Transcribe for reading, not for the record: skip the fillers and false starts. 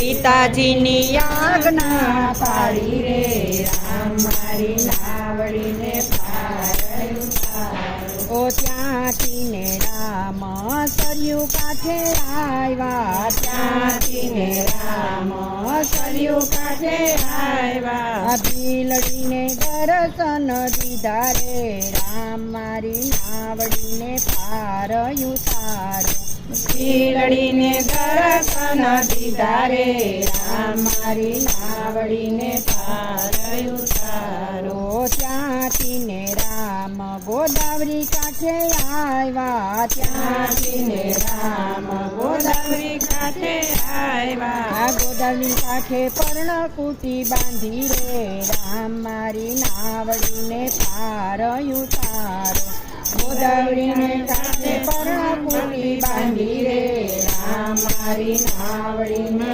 સીતાજીની આજ્ઞા પાળી રે રામ મારી નાવડીને પાર ઉતારો. ઓ ત્યાંથી ને રામ સરયુ કાંઠે આવ્યા, ત્યાંથી ને રામ સરયુ કાંઠે આવ્યા. ભીલડીને દર્શન દીધા રે રામ મારી નાવડીને પાર ઉતારો. ભીલડીને દર્શન દીધા રે રામ મારી નાવડીને પાર ઉતારો. ત્યાંથી ને રામ ગોદાવરી કાંઠે આવ્યા, ત્યાંથી ને રામ ગોદાવરી કાંઠે આવ્યા. ગોદાવરી કાંઠે પર્ણકુટી બાંધી રે રામ મારી નાવડીને પાર ઉતારો. ગોદાવરીને કાંઠે પર્ણકુટી બાંધી રે રામ મારી નાવડીને